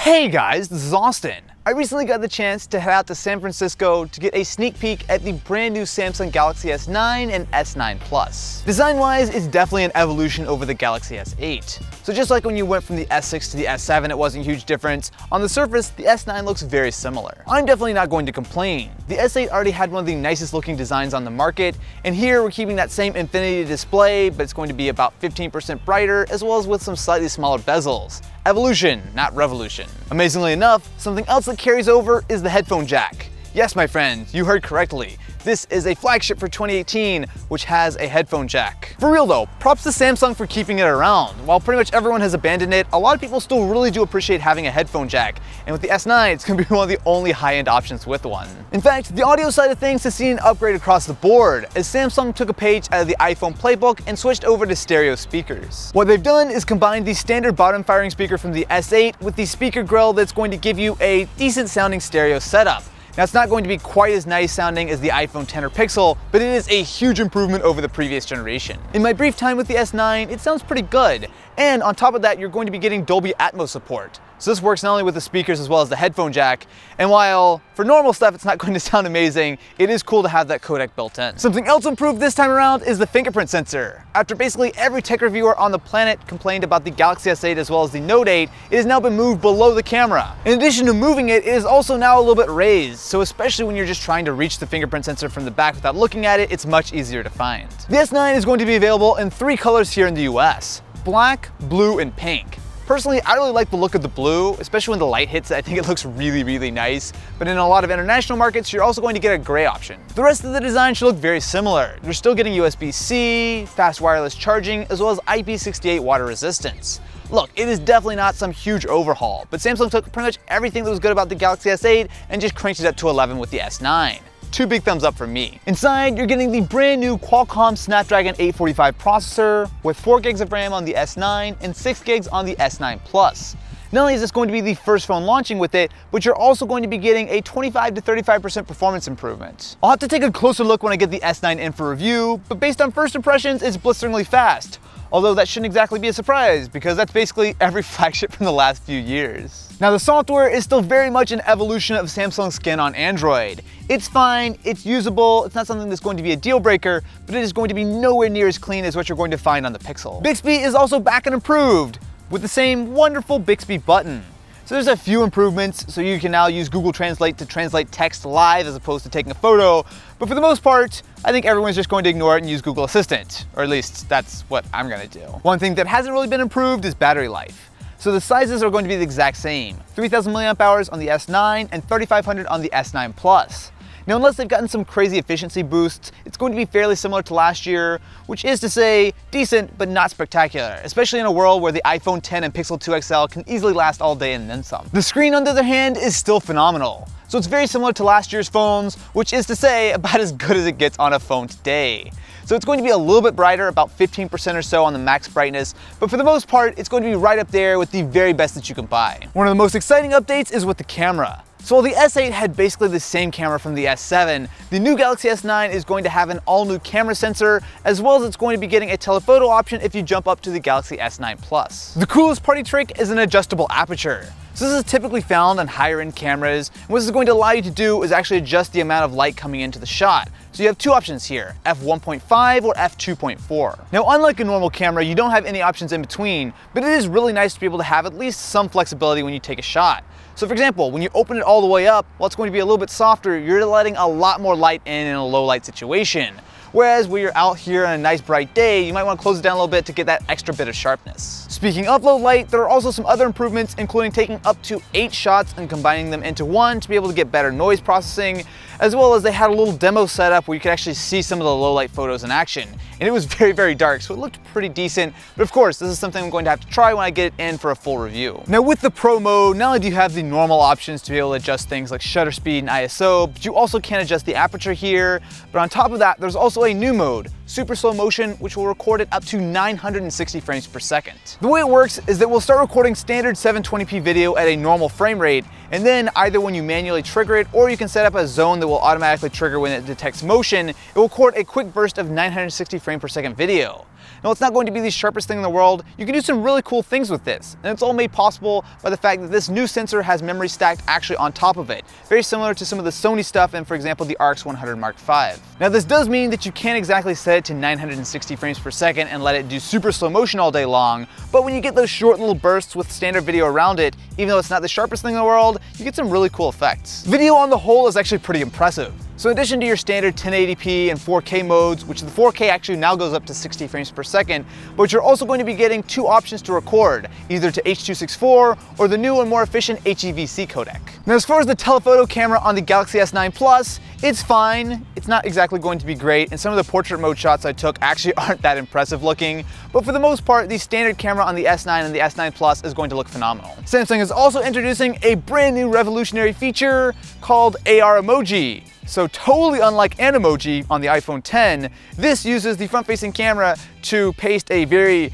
Hey guys, this is Austin. I recently got the chance to head out to San Francisco to get a sneak peek at the brand new Samsung Galaxy S9 and S9 Plus. Design-wise, it's definitely an evolution over the Galaxy S8. So just like when you went from the S6 to the S7, it wasn't a huge difference. On the surface, the S9 looks very similar. I'm definitely not going to complain. The S8 already had one of the nicest looking designs on the market, and here we're keeping that same infinity display, but it's going to be about 15% brighter, as well as with some slightly smaller bezels. Evolution, not revolution. Amazingly enough, something else that carries over is the headphone jack. Yes, my friends, you heard correctly. This is a flagship for 2018, which has a headphone jack. For real though, props to Samsung for keeping it around. While pretty much everyone has abandoned it, a lot of people still really do appreciate having a headphone jack. And with the S9, it's gonna be one of the only high-end options with one. In fact, the audio side of things has seen an upgrade across the board, as Samsung took a page out of the iPhone playbook and switched over to stereo speakers. What they've done is combine the standard bottom firing speaker from the S8 with the speaker grill that's going to give you a decent sounding stereo setup. Now, it's not going to be quite as nice sounding as the iPhone X or Pixel, but it is a huge improvement over the previous generation. In my brief time with the S9, it sounds pretty good. And on top of that, you're going to be getting Dolby Atmos support. So this works not only with the speakers as well as the headphone jack. And while for normal stuff it's not going to sound amazing, it is cool to have that codec built in. Something else improved this time around is the fingerprint sensor. After basically every tech reviewer on the planet complained about the Galaxy S8 as well as the Note 8, it has now been moved below the camera. In addition to moving it, it is also now a little bit raised. So especially when you're just trying to reach the fingerprint sensor from the back without looking at it, it's much easier to find. The S9 is going to be available in 3 colors here in the US: black, blue, and pink. Personally, I really like the look of the blue, especially when the light hits it. I think it looks really nice. But in a lot of international markets, you're also going to get a gray option. The rest of the design should look very similar. You're still getting USB-C, fast wireless charging, as well as IP68 water resistance. Look, it is definitely not some huge overhaul, but Samsung took pretty much everything that was good about the Galaxy S8 and just cranked it up to 11 with the S9. 2 big thumbs up from me. Inside, you're getting the brand new Qualcomm Snapdragon 845 processor with 4 gigs of RAM on the S9 and 6 gigs on the S9 Plus. Not only is this going to be the first phone launching with it, but you're also going to be getting a 25 to 35% performance improvement. I'll have to take a closer look when I get the S9 in for review, but based on first impressions, it's blisteringly fast. Although that shouldn't exactly be a surprise, because that's basically every flagship from the last few years. Now, the software is still very much an evolution of Samsung's skin on Android. It's fine, it's usable, it's not something that's going to be a deal breaker, but it is going to be nowhere near as clean as what you're going to find on the Pixel. Bixby is also back and improved, with the same wonderful Bixby button. So there's a few improvements, so you can now use Google Translate to translate text live as opposed to taking a photo, but for the most part, I think everyone's just going to ignore it and use Google Assistant, or at least that's what I'm gonna do. One thing that hasn't really been improved is battery life. So the sizes are going to be the exact same, 3000 mAh on the S9 and 3500 on the S9 Plus. Now, unless they've gotten some crazy efficiency boosts, it's going to be fairly similar to last year, which is to say, decent but not spectacular, especially in a world where the iPhone X and Pixel 2 XL can easily last all day and then some. The screen, on the other hand, is still phenomenal. So it's very similar to last year's phones, which is to say, about as good as it gets on a phone today. So it's going to be a little bit brighter, about 15% or so on the max brightness, but for the most part, it's going to be right up there with the very best that you can buy. One of the most exciting updates is with the camera. So while the S8 had basically the same camera from the S7, the new Galaxy S9 is going to have an all-new camera sensor, as well as it's going to be getting a telephoto option if you jump up to the Galaxy S9 Plus. The coolest party trick is an adjustable aperture. So this is typically found on higher-end cameras, and what this is going to allow you to do is actually adjust the amount of light coming into the shot. So you have 2 options here, f1.5 or f2.4. Now, unlike a normal camera, you don't have any options in between, but it is really nice to be able to have at least some flexibility when you take a shot. So for example, when you open it all the way up, while it's going to be a little bit softer, you're letting a lot more light in a low light situation. Whereas when you're out here on a nice bright day, you might want to close it down a little bit to get that extra bit of sharpness. Speaking of low light, there are also some other improvements, including taking up to 8 shots and combining them into one to be able to get better noise processing, as well as they had a little demo setup where you could actually see some of the low light photos in action. And it was very dark, so it looked pretty decent. But of course, this is something I'm going to have to try when I get it in for a full review. Now with the Pro mode, not only do you have the normal options to be able to adjust things like shutter speed and ISO, but you also can adjust the aperture here. But on top of that, there's also a new mode, super slow motion, which will record it up to 960 frames per second. The way it works is that we'll start recording standard 720p video at a normal frame rate, and then either when you manually trigger it, or you can set up a zone that will automatically trigger when it detects motion, it will record a quick burst of 960 frames per second video. Now, it's not going to be the sharpest thing in the world. You can do some really cool things with this, and it's all made possible by the fact that this new sensor has memory stacked actually on top of it, very similar to some of the Sony stuff in, for example, the RX100 Mark V. Now, this does mean that you can't exactly set it to 960 frames per second and let it do super slow motion all day long, but when you get those short little bursts with standard video around it, even though it's not the sharpest thing in the world, you get some really cool effects. Video on the whole is actually pretty impressive. So in addition to your standard 1080p and 4K modes, which the 4K actually now goes up to 60 frames per second, but you're also going to be getting two options to record, either to H.264 or the new and more efficient HEVC codec. Now, as far as the telephoto camera on the Galaxy S9 Plus, it's fine. It's not exactly going to be great, and some of the portrait mode shots I took actually aren't that impressive looking, but for the most part, the standard camera on the S9 and the S9 Plus is going to look phenomenal. Samsung is also introducing a brand new revolutionary feature called AR Emoji. So totally unlike Animoji on the iPhone X, this uses the front-facing camera to paste a very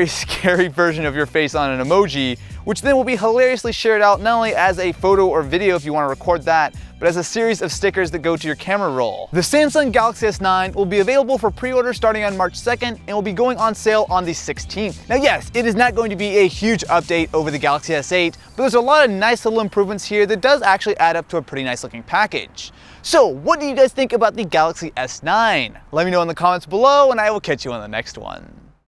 scary version of your face on an emoji, which then will be hilariously shared out not only as a photo or video if you want to record that, but as a series of stickers that go to your camera roll. The Samsung Galaxy S9 will be available for pre-order starting on March 2nd and will be going on sale on the 16th. Now yes, it is not going to be a huge update over the Galaxy S8, but there's a lot of nice little improvements here that does actually add up to a pretty nice looking package. So what do you guys think about the Galaxy S9? Let me know in the comments below and I will catch you on the next one.